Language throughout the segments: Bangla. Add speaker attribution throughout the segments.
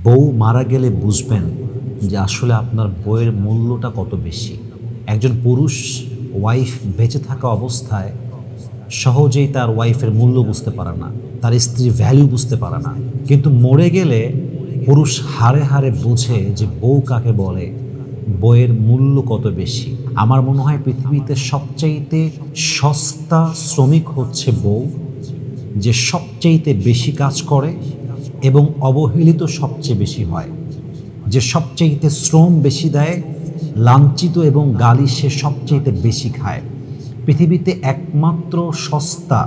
Speaker 1: বউ মারা গেলে বুঝবেন যে আসলে আপনার বউয়ের মূল্যটা কত বেশি। একজন পুরুষ ওয়াইফ বেঁচে থাকা অবস্থায় সহজেই তার ওয়াইফের মূল্য বুঝতে পারে না, তার স্ত্রীর ভ্যালু বুঝতে পারে না। কিন্তু মরে গেলে পুরুষ হাড়ে হাড়ে বোঝে যে বউ কাকে বলে, বউয়ের মূল্য কত বেশি। আমার মনে হয় পৃথিবীতে সবচাইতে সস্তা শ্রমিক হচ্ছে বউ, যে সবচাইতে বেশি কাজ করে এবং অবহেলিত সবচেয়ে বেশি হয়, যে সবচাইতে শ্রম বেশি দেয়, লাঞ্ছিত এবং গালি সে সবচাইতে বেশি খায়। পৃথিবীতে একমাত্র সস্তা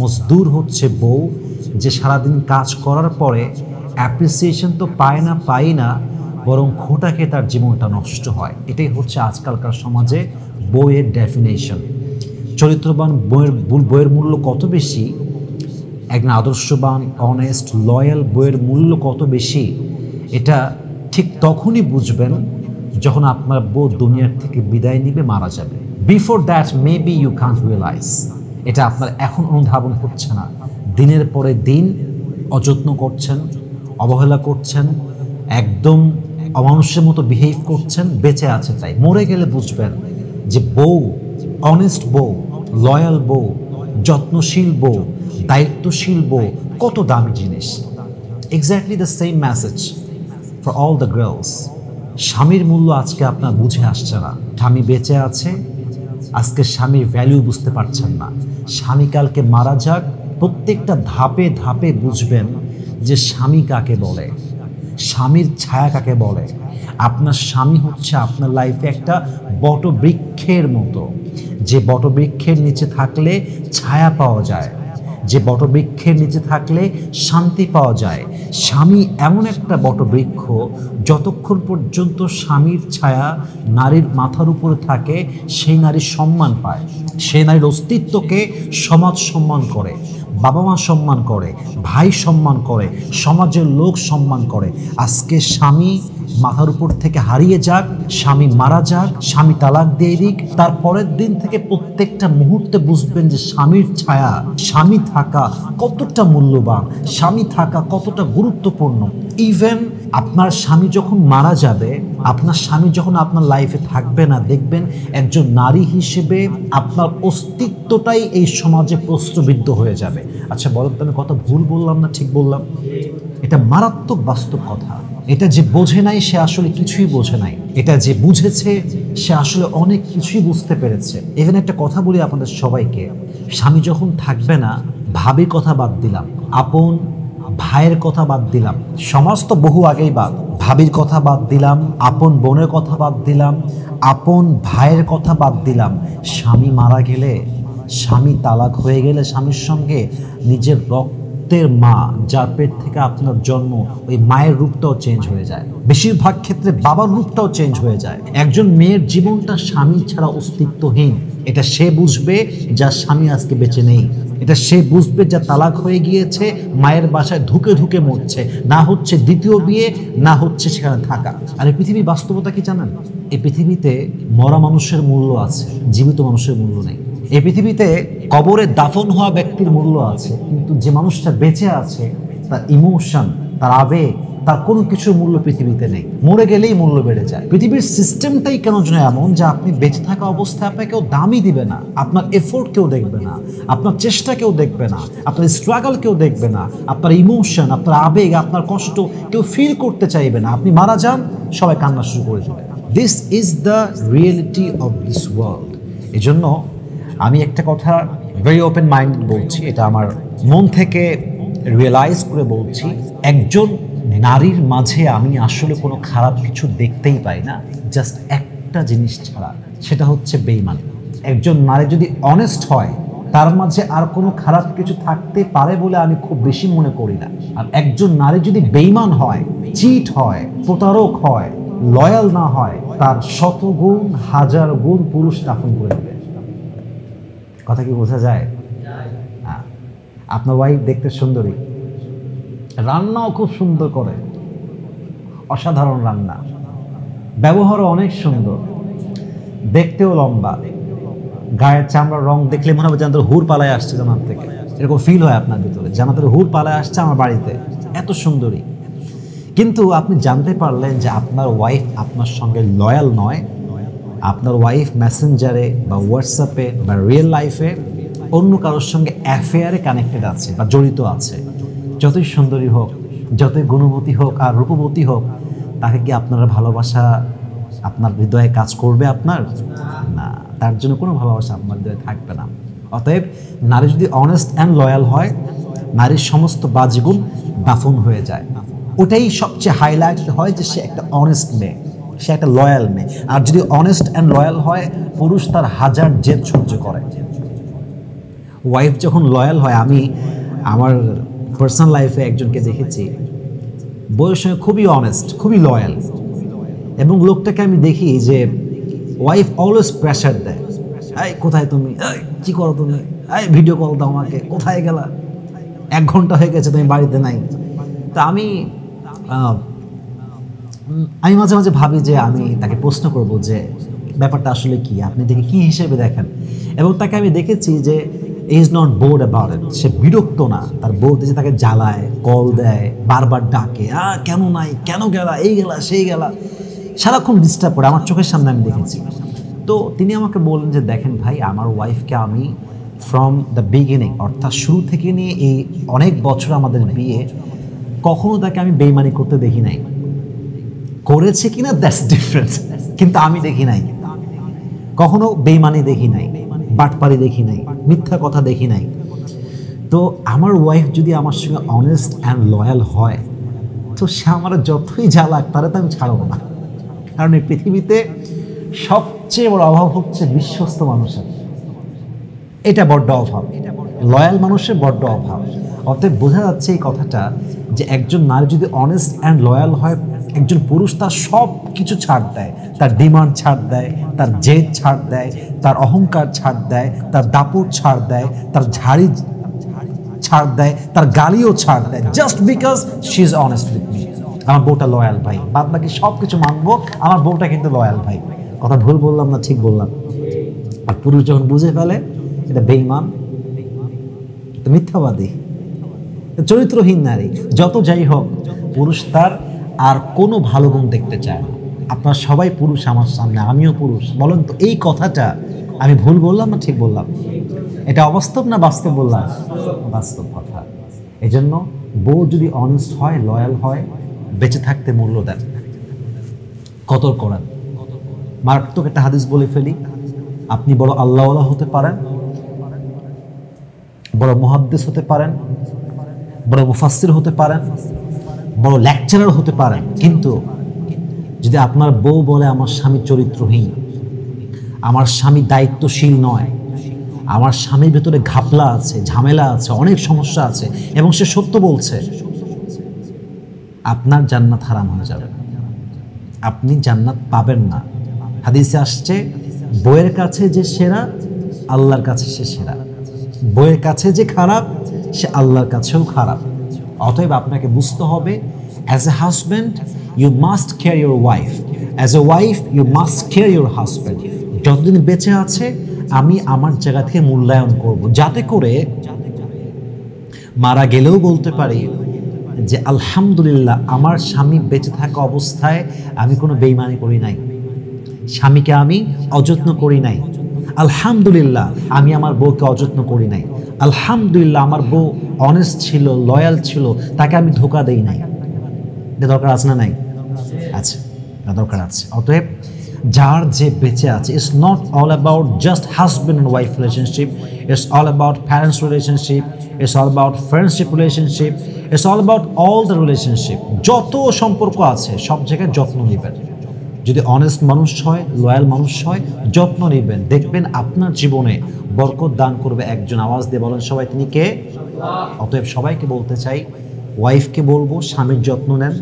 Speaker 1: মজদুর হচ্ছে বউ, যে সারাদিন কাজ করার পরে অ্যাপ্রিসিয়েশন তো পায় না, বরং খোটাকে তার জীবনটা নষ্ট হয়। এটাই হচ্ছে আজকালকার সমাজে বউয়ের ডেফিনেশন। চরিত্রবান বউয়ের মূল্য কত বেশি, একজন আদর্শবান অনেস্ট লয়াল বইয়ের মূল্য কত বেশি, এটা ঠিক তখনই বুঝবেন যখন আপনার বউ দুনিয়ার থেকে বিদায় নিবে, মারা যাবে। Before that maybe you can't realise. এটা আপনার এখন অনুধাবন হচ্ছে না। দিনের পরে দিন অযত্ন করছেন, অবহেলা করছেন, একদম অমানুষের মতো বিহেভ করছেন, বেঁচে আছে তাই। মরে গেলে বুঝবেন যে বউ, অনেস্ট বউ, লয়াল বউ, যত্নশীল বউ, দায়িত্বশীল বউ কত দামি জিনিস। Exactly the same message for all the girls. স্বামীর মূল্য আজকে আপনার বুঝে আসছে না। স্বামী বেঁচে আছে, আজকে স্বামীর ভ্যালু বুঝতে পারছেন না। স্বামী কালকে মারা যাক, প্রত্যেকটা ধাপে ধাপে বুঝবেন যে স্বামী কাকে বলে, স্বামীর ছায়া কাকে বলে। আপনার স্বামী হচ্ছে আপনার লাইফে একটা বটবৃক্ষের মতো, যে বটবৃক্ষের নিচে থাকলে ছায়া পাওয়া যায়, যে বটবৃক্ষের নিচে থাকলে শান্তি পাওয়া যায়। স্বামী এমন একটা বটবৃক্ষ, যতক্ষণ পর্যন্ত স্বামীর ছায়া নারীর মাথার উপরে থাকে, সেই নারী সম্মান পায়, সেই নারীর অস্তিত্বকে সমাজ সম্মান করে, বাবা মা সম্মান করে, ভাই সম্মান করে, সমাজের লোক সম্মান করে। আজকে স্বামী মাথার উপর থেকে হারিয়ে যাক, স্বামী মারা যাক, স্বামী তালাক দিয়ে দিক, তার পরের দিন থেকে প্রত্যেকটা মুহূর্তে বুঝবেন যে স্বামীর ছায়া, স্বামী থাকা কতটা মূল্যবান, স্বামী থাকা কতটা গুরুত্বপূর্ণ। ইভেন আপনার স্বামী যখন মারা যাবে, আপনার স্বামী যখন আপনার লাইফে থাকবে না, দেখবেন একজন নারী হিসেবে আপনার অস্তিত্বটাই এই সমাজে প্রশ্নবিদ্ধ হয়ে যাবে। আচ্ছা বলেন তো, আমি কথা ভুল বললাম না ঠিক বললাম? এটা মারাত্মক বাস্তব কথা। এটা যে বোঝে নাই সে আসলে কিছুই বোঝে নাই, এটা যে বুঝেছে সে আসলে অনেক কিছুই বুঝতে পেরেছে। এখানে একটা কথা বলি আপনাদের সবাইকে, স্বামী যখন থাকবে না, ভাবির কথা বাদ দিলাম, আপন ভাইয়ের কথা বাদ দিলাম, সমাজ তো বহু আগেই বাদ, ভাবির কথা বাদ দিলাম, আপন বোনের কথা বাদ দিলাম, আপন ভাইয়ের কথা বাদ দিলাম, স্বামী মারা গেলে, স্বামী তালাক হয়ে গেলে, স্বামীর সঙ্গে নিজের রক্তের মা, যার পেট থেকে আপনার জন্ম, ওই মায়ের রূপটাও চেঞ্জ হয়ে যায়। বেশিরভাগ ক্ষেত্রে বাবার রূপটাও চেঞ্জ হয়ে যায়। একজন মেয়ের জীবনটা স্বামী ছাড়া অস্তিত্বহীন। এটা সে বুঝবে যার স্বামী আজকে বেঁচে নেই। এটা সে বুঝবে যা তালাক হয়ে গিয়েছে, মায়ের বাসায় ধুকে ধুকে মরছে, না হচ্ছে দ্বিতীয় বিয়ে, না হচ্ছে সেখানে থাকা। আর এই পৃথিবীর বাস্তবতা কি জানেন? এই পৃথিবীতে মরা মানুষের মূল্য আছে, জীবিত মানুষের মূল্য নেই। এই পৃথিবীতে কবরে দাফন হওয়া ব্যক্তির মূল্য আছে, কিন্তু যে মানুষটা বেঁচে আছে তার ইমোশন, তার আবেগ, তার কোনো কিছুর মূল্য পৃথিবীতে নেই। মরে গেলেই মূল্য বেড়ে যায়। পৃথিবীর সিস্টেমটাই কেন যেন এমন যে আপনি বেঁচে থাকা অবস্থায় আপনাকে কেউ দামই দিবে না, আপনার এফোর্ট কেউ দেখবে না, আপনার চেষ্টা কেউ দেখবে না, আপনার স্ট্রাগল কেউ দেখবে না, আপনার ইমোশন, আপনার আবেগ, আপনার কষ্ট কেউ ফিল করতে চাইবে না। আপনি মারা যান, সবাই কান্না শুরু করে দেবে। This is the reality of this world. এজন্য আমি একটা কথা ভেরি ওপেন মাইন্ডেড বলছি, এটা আমার মন থেকে রিয়েলাইজ করে বলছি। একজন নারীর মাঝে আমি আসলে কোনো খারাপ কিছু দেখতেই পাই না, জাস্ট একটা জিনিস ছাড়া, সেটা হচ্ছে বেঈমানি। একজন নারী যদি অনেস্ট হয়, তার মাঝে আর কোনো খারাপ কিছু থাকতে পারে বলে আমি খুব বেশি মনে করি না। আর একজন নারী যদি বেঈমান হয়, চিট হয়, প্রতারক হয়, লয়াল না হয়, তার শতগুণ হাজার গুণ পুরুষ দাফন করে দেবে। কথা কি বোঝা যায়? আপনার ওয়াইফ দেখতে সুন্দরী, রান্নাও খুব সুন্দর করে, অসাধারণ রান্না, ব্যবহারও অনেক সুন্দর, দেখতেও লম্বা, গায়ের চামড়ার রং দেখলে মনে হবে যেন হুর পালায় আসছে জানার থেকে, এরকম ফিল হয় আপনার ভিতরে, জানাতের হুর পালায় আসছে আমার বাড়িতে, এত সুন্দরী। কিন্তু আপনি জানতে পারলেন যে আপনার ওয়াইফ আপনার সঙ্গে লয়াল নয়, আপনার ওয়াইফ মেসেঞ্জারে বা হোয়াটসঅ্যাপে বা রিয়েল লাইফে অন্য কারোর সঙ্গে অ্যাফেয়ারে কানেক্টেড আছে বা জড়িত আছে। যতই সুন্দরী হোক, যতই গুণবতী হোক আর রূপবতী হোক, তাকে কি আপনার ভালোবাসা আপনার হৃদয়ে কাজ করবে? আপনার না, তার জন্য কোনো ভালোবাসা আপনার হৃদয়ে থাকবে না। অতএব নারী যদি অনেস্ট অ্যান্ড লয়াল হয়, নারীর সমস্ত বাজগুণ দাফন হয়ে যায়। ওটাই সবচেয়ে হাইলাইট হয় যে সে একটা অনেস্ট মেয়ে, সে একটা লয়াল মেয়ে। আর যদি অনেস্ট অ্যান্ড লয়াল হয়, পুরুষ তার হাজার জেদ সহ্য করে। ওয়াইফ যখন লয়াল হয়, আমি আমার পার্সোনাল লাইফে একজনকে দেখেছি, বউয়ের সঙ্গে খুবই অনেস্ট, খুবই লয়াল, এবং লোকটাকে আমি দেখি যে ওয়াইফ অলওয়েজ প্রেশার দেয়, এই কোথায় তুমি, কী করো তুমি, এই ভিডিও কল দাও আমাকে, কোথায় গেলা, 1 ঘন্টা হয়ে গেছে তুমি বাড়িতে নাই। তা আমি মাঝে মাঝে ভাবি যে আমি তাকে প্রশ্ন করব যে ব্যাপারটা আসলে কি, আপনি দেখে কি হিসেবে দেখেন। এবং তাকে আমি দেখেছি যে is not bored about it, সে বিরক্ত না। তার বউ যে তাকে জ্বালায়, কল দেয়, বারবার ডাকে, কেন নাই, কেন গেলা, এই গেলা সেই গেলা, সারাক্ষণ ডিস্টার্ব করে। আমার চোখের সামনে আমি দেখেছি। তো তিনি আমাকে বললেন যে দেখেন ভাই, আমার ওয়াইফকে আমি ফ্রম দ্য বিগিনিং, অর্থাৎ শুরু থেকে নিয়ে এই অনেক বছর আমাদের বিয়ে, কখনো তাকে আমি বেইমানি করতে দেখি নাই। করেছে কিনা দ্যাটস ডিফারেন্ট, কিন্তু আমি দেখি নাই, কখনো বেইমানি দেখি নাই, বাটপারি দেখি নাই, মিথ্যা কথা দেখি নাই। তো আমার ওয়াইফ যদি আমার সঙ্গে অনেস্ট অ্যান্ড লয়াল হয়, তো সে আমার যতই জ্বালাক তারা তো আমি ছাড়ব না। কারণ এই পৃথিবীতে সবচেয়ে বড় অভাব হচ্ছে বিশ্বস্ত মানুষের, এটা বড্ড অভাব, লয়াল মানুষের বড্ড অভাব। অতএব বোঝা যাচ্ছে এই কথাটা যে একজন নারী যদি অনেস্ট অ্যান্ড লয়াল হয়, একজন পুরুষ তার সব কিছু ছাড় দেয়, তার ডিমান্ড ছাড় দেয়, তার জেদ ছাড় দেয়, তার অহংকার ছাড় দেয়, তার দাপট ছাড় দেয়, তার ঝাড়ি ছাড় দেয়, তার গালিও ছাড় দেয়, just because she is honest with me. আমার বউটা লয়াল ভাই, বাদ বাকি সব কিছু মানবো, আমার বউটা কিন্তু লয়াল ভাই। কথা ভুল বললাম না ঠিক বললাম? আর পুরুষ যখন বুঝে ফেলে এটা বেঈমান, মিথ্যাবাদী, চরিত্রহীন নারী, যত যাই হোক, পুরুষ তার আর কোনো ভালো গুণ দেখতে চায় না। আপনারা সবাই পুরুষ আমার সামনে, আমিও পুরুষ, বলেন তো এই কথাটা আমি ভুল বললাম না ঠিক বললাম? এটা অবাস্তব না বাস্তব বললাম? বাস্তব কথা। এই জন্য বউ যদি অনেস্ট হয়, লয়াল হয়, বেঁচে থাকতে মূল্য দেন, কদর করেন। মারাত্মক একটা হাদিস বলে ফেলি, আপনি বড় আল্লাহওয়ালা হতে পারেন, বড় মুহাদ্দিস হতে পারেন, বড় মুফাসসির হতে পারেন, বড় লেকচারার হতে পারেন, কিন্তু যদি আপনার বউ বলে আমার স্বামী চরিত্রহীন, আমার স্বামী দায়িত্বশীল নয়, আমার স্বামীর ভেতরে ঘাপলা আছে, ঝামেলা আছে, অনেক সমস্যা আছে, এবং সে সত্য বলছে, আপনার জান্নাত হারাম হয়ে যাবে, আপনি জান্নাত পাবেন না। হাদিসে আসছে, বউয়ের কাছে যে সেরা, আল্লাহর কাছে সে সেরা। বউয়ের কাছে যে খারাপ, সে আল্লাহর কাছেও খারাপ। অতএব আপনাকে বুঝতে হবে, as a husband you must care your wife, as a wife you must care your husband. যতদিন বেঁচে আছে আমি আমার জায়গা থেকে মূল্যায়ন করব, যাতে করে মারা গেলেও বলতে পারি যে আলহামদুলিল্লাহ, আমার স্বামী বেঁচে থাকা অবস্থায় আমি কোনো বেইমানি করি নাই, স্বামীকে আমি অযত্ন করি নাই, আলহামদুলিল্লাহ আমি আমার বউকে অযত্ন করি নাই, আলহামদুলিল্লাহ আমার বউ অনেস্ট ছিল, লয়াল ছিল, তাকে আমি ধোঁকা দেই নাই। এটা দরকার আছে না নাই? আচ্ছা, দরকার আছে। অতএব যার যে বেঁচে আছে, it's not all about just husband and wife relationship, it's all about parents relationship, it's all about friendship relationship, it's all about all the relationship. যত সম্পর্ক আছে সব জায়গায় যত্ন নেবেন। যদি অনেস্ট মানুষ হয়, লয়াল মানুষ হয়, যত্ন নেবেন, দেখবেন আপনার জীবনে বরকত দান করবে একজন। আওয়াজ দিয়ে বলেন সবাই, তিনি কে? অতএব সবাইকে বলতে চাই, ওয়াইফকে বলবো স্বামীর যত্ন নেন,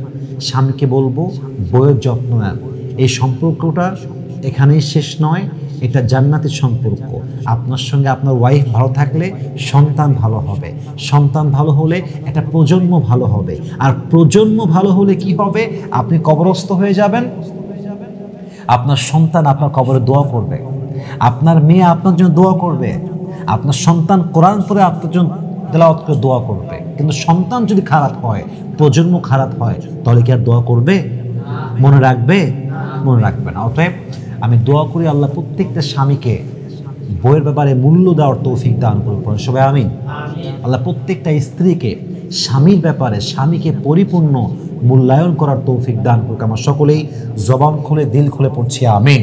Speaker 1: স্বামীকে বলবো বউয়ের যত্ন নেন। এই সম্পর্কটা এখানেই শেষ নয়, এটা জান্নাতের সম্পর্ক। আপনার সঙ্গে আপনার ওয়াইফ ভালো থাকলে সন্তান ভালো হবে, সন্তান ভালো হলে একটা প্রজন্ম ভালো হবে, আর প্রজন্ম ভালো হলে কি হবে? আপনি কবরস্থ হয়ে যাবেন, আপনার সন্তান আপনার কবরে দোয়া করবে, আপনার মেয়ে আপনার জন্য দোয়া করবে, আপনার সন্তান কোরআন পড়ে আপনার জন্য তেলাওয়াত করে দোয়া করবে। কিন্তু সন্তান যদি খারাপ হয়, প্রজন্ম খারাপ হয় তাহলে কি আর দোয়া করবে? মনে রাখবে? মনে রাখবে না। অতএব আমি দোয়া করি আল্লাহ প্রত্যেকটা স্বামীকে বইয়ের ব্যাপারে মূল্য দেওয়ার তৌফিক দান করুন, সবাই আমিন। আল্লাহ প্রত্যেকটা স্ত্রীকে স্বামীর ব্যাপারে স্বামীকে পরিপূর্ণ মূল্যায়ন করার তৌফিক দান করুক। আমরা সকলেই জবান খুলে দিল খুলে পড়ছি আমিন।